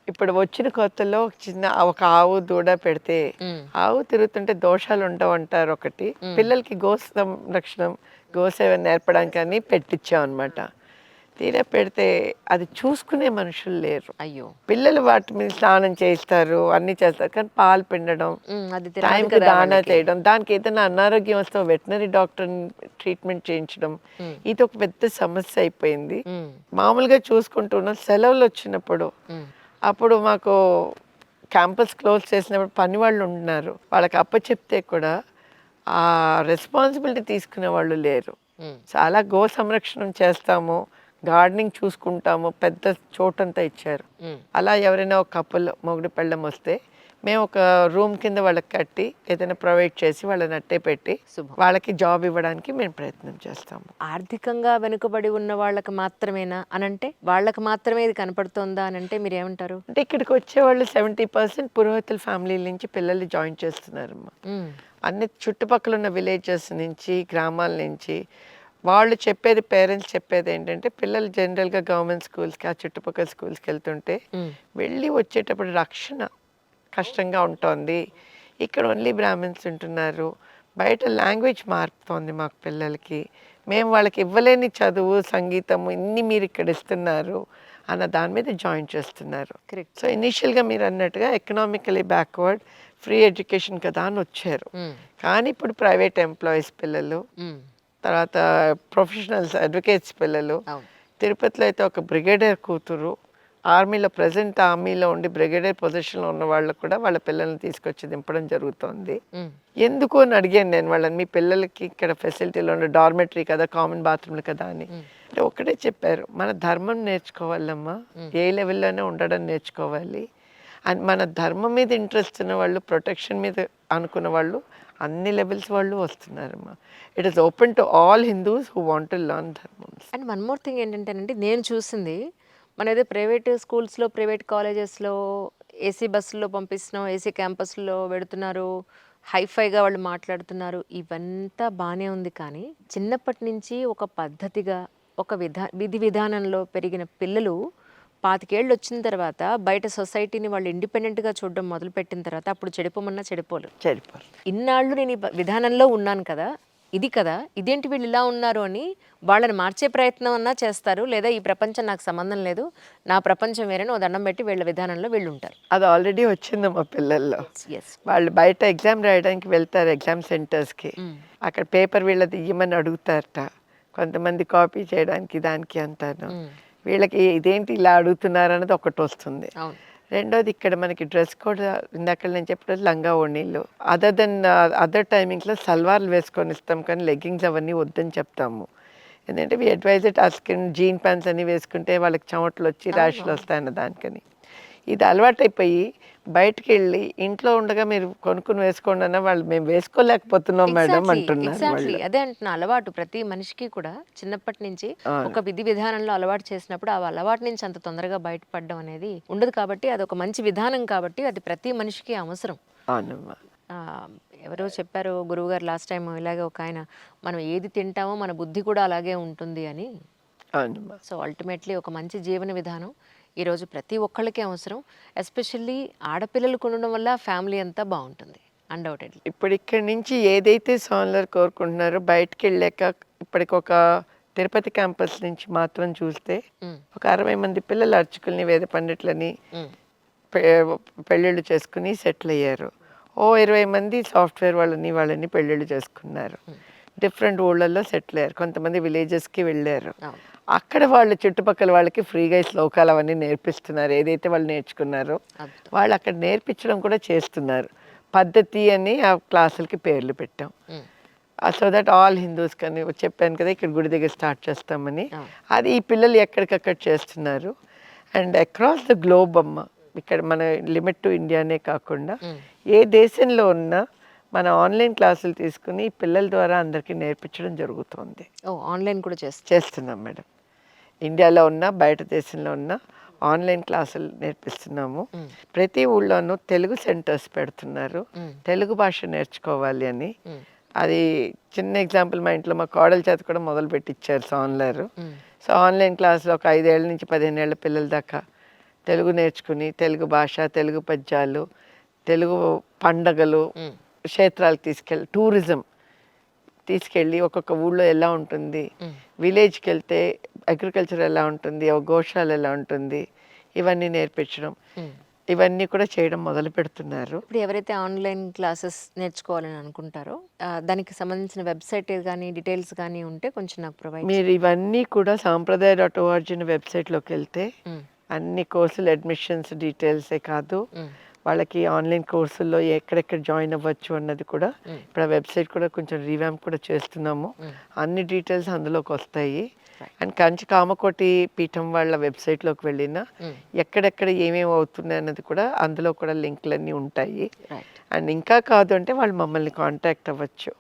ఇప్పుడు వచ్చిన కొత్తలో ఒక ఆవు దూడ పెడితే ఆవు తిరుగుతుంటే దోషాలు ఉండవు అంటారు ఒకటి. పిల్లలకి గో సంరక్షణం గోసేవ నేర్పడానికి అని పెట్టించాం అనమాట. తీరా పెడితే అది చూసుకునే మనుషులు లేరు. అయ్యో, పిల్లలు వాటి మీద స్నానం చేస్తారు, అన్ని చేస్తారు, కానీ పాలు పిండడం, అది టైంకి దానా చేయడం, దానికి ఏదైనా అనారోగ్యం వస్తే వెటనరీ డాక్టర్ ట్రీట్మెంట్ చేయించడం, ఇది ఒక పెద్ద సమస్య అయిపోయింది. మామూలుగా చూసుకుంటున్నాం. సెలవులు వచ్చినప్పుడు అప్పుడు మాకు క్యాంపస్ క్లోజ్ చేసినప్పుడు పని వాళ్ళు ఉంటున్నారు, వాళ్ళకి అప్పచెప్తే కూడా ఆ రెస్పాన్సిబిలిటీ తీసుకునే వాళ్ళు లేరు. చాలా గో సంరక్షణం చేస్తాము, గార్డెనింగ్ చూసుకుంటాము, పెద్ద చోటంతా ఇచ్చారు. అలా ఎవరైనా ఒక కపుల్ మొగుడు పెళ్ళం వస్తే మేము ఒక రూమ్ కింద వాళ్ళకి కట్టి ఏదైనా ప్రొవైడ్ చేసి వాళ్ళని అట్టే పెట్టి వాళ్ళకి జాబ్ ఇవ్వడానికి మేము ప్రయత్నం చేస్తాము. ఆర్థికంగా వెనుకబడి ఉన్న వాళ్ళకి మాత్రమేనా అనంటే, వాళ్ళకి మాత్రమే ఇది కనపడుతోందా అనంటే మీరు ఏమంటారు? అంటే ఇక్కడికి వచ్చేవాళ్ళు 70% పురోహితుల ఫ్యామిలీల నుంచి పిల్లల్ని జాయిన్ చేస్తున్నారమ్మా. అన్ని చుట్టుపక్కల ఉన్న విలేజెస్ నుంచి, గ్రామాల నుంచి. వాళ్ళు చెప్పేది, పేరెంట్స్ చెప్పేది ఏంటంటే, పిల్లలు జనరల్గా గవర్నమెంట్ స్కూల్స్కి, ఆ చుట్టుపక్కల స్కూల్స్కి వెళ్తుంటే వెళ్ళి వచ్చేటప్పుడు రక్షణ కష్టంగా ఉంటుంది. ఇక్కడ ఓన్లీ బ్రాహ్మిన్స్ ఉంటున్నారు, బయట లాంగ్వేజ్ మారుతోంది మాకు పిల్లలకి, మేము వాళ్ళకి ఇవ్వలేని చదువు, సంగీతము ఇన్ని మీరు ఇక్కడ ఇస్తున్నారు అన్న దాని మీద జాయిన్ చేస్తున్నారు. సో ఇనీషియల్గా మీరు అన్నట్టుగా ఎకనామికలీ బ్యాక్వర్డ్, ఫ్రీ ఎడ్యుకేషన్ కదా అని వచ్చారు. కానీ ఇప్పుడు ప్రైవేట్ ఎంప్లాయీస్ పిల్లలు, తర్వాత ప్రొఫెషనల్స్, అడ్వకేట్స్ పిల్లలు. తిరుపతిలో అయితే ఒక బ్రిగేడియర్ కూతురు ఆర్మీలో, ప్రజెంట్ ఆర్మీలో ఉండి బ్రిగేడియర్ పొజిషన్లో ఉన్న వాళ్ళు కూడా వాళ్ళ పిల్లల్ని తీసుకొచ్చి దింపడం జరుగుతుంది. ఎందుకు అని అడిగాను నేను వాళ్ళని, మీ పిల్లలకి ఇక్కడ ఫెసిలిటీలో ఉండే డార్మెటరీ కదా, కామన్ బాత్రూమ్లు కదా అని. అంటే ఒకటే చెప్పారు, మన ధర్మం నేర్చుకోవాలమ్మా, ఏ లెవెల్లోనే ఉండడం నేర్చుకోవాలి. అండ్ మన ధర్మం మీద ఇంట్రెస్ట్ ఉన్న వాళ్ళు, ప్రొటెక్షన్ మీద అనుకున్న వాళ్ళు అన్ని లెవెల్స్ వాళ్ళు వస్తున్నారమ్మా. It is open to all Hindus who want to learn ధర్మం. అండ్ వన్ మోర్ థింగ్ ఏంటంటేనండి, నేను చూసింది మన ఏదో ప్రైవేట్ స్కూల్స్లో, ప్రైవేట్ కాలేజెస్లో ఏసీ బస్సుల్లో పంపిస్తున్నాం, ఏసీ క్యాంపస్లో పెడుతున్నారు, హైఫైగా వాళ్ళు మాట్లాడుతున్నారు, ఇవంతా బాగానే ఉంది. కానీ చిన్నప్పటి నుంచి ఒక పద్ధతిగా, ఒక విధి విధానంలో పెరిగిన పిల్లలు 25 ఏళ్ళు వచ్చిన తర్వాత బయట సొసైటీని వాళ్ళు ఇండిపెండెంట్గా చూడడం మొదలుపెట్టిన తర్వాత అప్పుడు చెడిపోమన్నా చెడిపోరు. ఇన్నాళ్ళు నేను ఈ విధానంలో ఉన్నాను కదా, ఇది కదా, ఇదేంటి వీళ్ళు ఇలా ఉన్నారు అని వాళ్ళని మార్చే ప్రయత్నం అన్నా చేస్తారు. లేదా ఈ ప్రపంచం నాకు సంబంధం లేదు, నా ప్రపంచం వేరేని ఓ దండం పెట్టి వీళ్ళ విధానంలో వీళ్ళు ఉంటారు. అది ఆల్రెడీ వచ్చింది మా పిల్లల్లో. వాళ్ళు బయట ఎగ్జామ్ రాయడానికి వెళ్తారు ఎగ్జామ్ సెంటర్స్కి, అక్కడ పేపర్ వీళ్ళది ఇవ్వమని అడుగుతారట, కొంతమంది కాపీ చేయడానికి దానికి అంటాను. వీళ్ళకి ఇదేంటి ఇలా అడుగుతున్నారు అన్నది ఒకటి వస్తుంది. రెండోది, ఇక్కడ మనకి డ్రెస్ కోడ్ ఇందాక నేను చెప్పినట్టు లంగా ఓణీలు, అదర్ టైమింగ్స్లో సల్వార్లు వేసుకొని ఇస్తాం, కానీ లెగ్గింగ్స్ అవన్నీ వద్దని చెప్తాము. ఎందుకంటే వి అడ్వైజ్ ఇట్, ఆ స్కిన్ జీన్ ప్యాంట్స్ అన్నీ వేసుకుంటే వాళ్ళకి చెమటలు వచ్చి ర్యాష్లు వస్తాయన్న దానికని. ఇది అలవాటైపోయి బయటకు వెళ్ళి ఇంట్లో ఉండగా మీరు కొనుక్కుని వేసుకోండి అన్న వాళ్ళు, మేము వేసుకోలేకపోతున్నాం మేడం అంటున్నారు. అదే అంటున్నా, అలవాటు ప్రతి మనిషికి కూడా చిన్నప్పటి నుంచి ఒక విధి విధానంలో అలవాటు చేసినప్పుడు ఆ అలవాటు నుంచి అంత తొందరగా బయటపడడం అనేది ఉండదు. కాబట్టి అది ఒక మంచి విధానం, కాబట్టి అది ప్రతి మనిషికి అవసరం. ఎవరో చెప్పారు గురువుగారు లాస్ట్ టైం, ఇలాగే ఒక ఆయన, మనం ఏది తింటామో మన బుద్ధి కూడా అలాగే ఉంటుంది అని. సో అల్టిమేట్లీ ఒక మంచి జీవన విధానం ఈరోజు ప్రతి ఒక్కళ్ళకి అవసరం. ఎస్పెషల్లీ ఆడపిల్లలు కొనడం వల్ల ఫ్యామిలీ అంతా బాగుంటుంది అన్డౌటెడ్లీ. ఇప్పుడు ఇక్కడి నుంచి ఏదైతే స్వామివారు కోరుకుంటున్నారో బయటకు వెళ్ళాక, ఇప్పటికి ఒక తిరుపతి క్యాంపస్ నుంచి మాత్రం చూస్తే ఒక 60 మంది పిల్లలు అర్చకుల్ని, వేద పండితులని పెళ్ళిళ్ళు చేసుకుని సెటిల్ అయ్యారు. 20 మంది సాఫ్ట్వేర్ వాళ్ళని పెళ్ళిళ్ళు చేసుకున్నారు, డిఫరెంట్ ఊళ్ళల్లో సెటిల్ అయ్యారు, కొంతమంది విలేజెస్కి వెళ్ళారు. అక్కడ వాళ్ళు చుట్టుపక్కల వాళ్ళకి ఫ్రీగా ఈ శ్లోకాలు అవన్నీ నేర్పిస్తున్నారు, ఏదైతే వాళ్ళు నేర్చుకున్నారో వాళ్ళు అక్కడ నేర్పించడం కూడా చేస్తున్నారు. పద్ధతి అని ఆ క్లాసులకి పేర్లు పెట్టాం. సో దట్ ఆల్ హిందూస్ కానీ, చెప్పాను కదా ఇక్కడ గుడి దగ్గర స్టార్ట్ చేస్తామని, అది ఈ పిల్లలు ఎక్కడికక్కడ చేస్తున్నారు. అండ్ అక్రాస్ ద గ్లోబ్ అమ్మ, ఇక్కడ మన లిమిట్ టు ఇండియానే కాకుండా ఏ దేశంలో ఉన్నా మన ఆన్లైన్ క్లాసులు తీసుకుని పిల్లల ద్వారా అందరికీ నేర్పించడం జరుగుతుంది. ఆన్లైన్ కూడా చేస్తున్నాం మేడం. ఇండియాలో ఉన్న, బయట దేశంలో ఉన్న ఆన్లైన్ క్లాసులు నేర్పిస్తున్నాము. ప్రతి ఊళ్ళోనూ తెలుగు సెంటర్స్ పెడుతున్నారు, తెలుగు భాష నేర్చుకోవాలి అని. అది చిన్న ఎగ్జాంపుల్, మా ఇంట్లో మా కోడల చేత కూడా మొదలు పెట్టించారు ఆన్లైన్. సో ఆన్లైన్ క్లాసులో ఒక 5 ఏళ్ళ నుంచి 15 ఏళ్ళ పిల్లల దాకా తెలుగు నేర్చుకుని తెలుగు భాష, తెలుగు పద్యాలు, తెలుగు పండగలు, క్షేత్రాలకు టూరిజం తీసుకెళ్ళి ఒక్కొక్క ఊళ్ళో ఎలా ఉంటుంది, విలేజ్కి వెళ్తే అగ్రికల్చర్ ఎలా ఉంటుంది, గోశాల ఎలా ఉంటుంది, ఇవన్నీ నేర్పించడం, ఇవన్నీ కూడా చేయడం మొదలు పెడుతున్నారు. ఇప్పుడు ఎవరైతే ఆన్లైన్ క్లాసెస్ నేర్చుకోవాలని అనుకుంటారో దానికి సంబంధించిన వెబ్సైట్ కానీ డీటెయిల్స్ కానీ ఉంటే కొంచెం నాకు ప్రొవైడ్ మీరు ఇవన్నీ కూడా సాంప్రదాయ.org వెబ్సైట్లోకి వెళ్తే అన్ని కోర్సులు అడ్మిషన్స్ డీటెయిల్సే కాదు, వాళ్ళకి ఆన్లైన్ కోర్సుల్లో ఎక్కడెక్కడ జాయిన్ అవ్వచ్చు అన్నది కూడా ఇప్పుడు ఆ వెబ్సైట్ కూడా కొంచెం రీవ్యాంప్ కూడా చేస్తున్నాము. అన్ని డీటెయిల్స్ అందులోకి వస్తాయి. అండ్ కంచి కామకోటి పీఠం వాళ్ళ వెబ్సైట్లోకి వెళ్ళినా ఎక్కడెక్కడ ఏమేమి అవుతున్నాయి అన్నది కూడా అందులో కూడా లింక్లన్నీ ఉంటాయి. అండ్ ఇంకా కాదు అంటే వాళ్ళు మమ్మల్ని కాంటాక్ట్ అవ్వచ్చు.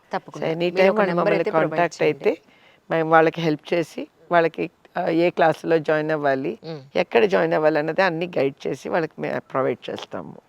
ఎనీ టైం వాళ్ళు మమ్మల్ని కాంటాక్ట్ అయితే మేము వాళ్ళకి హెల్ప్ చేసి వాళ్ళకి ఏ క్లాసులో జాయిన్ అవ్వాలి, ఎక్కడ జాయిన్ అవ్వాలి అన్నది అన్ని గైడ్ చేసి వాళ్ళకి మేము ప్రొవైడ్ చేస్తాము.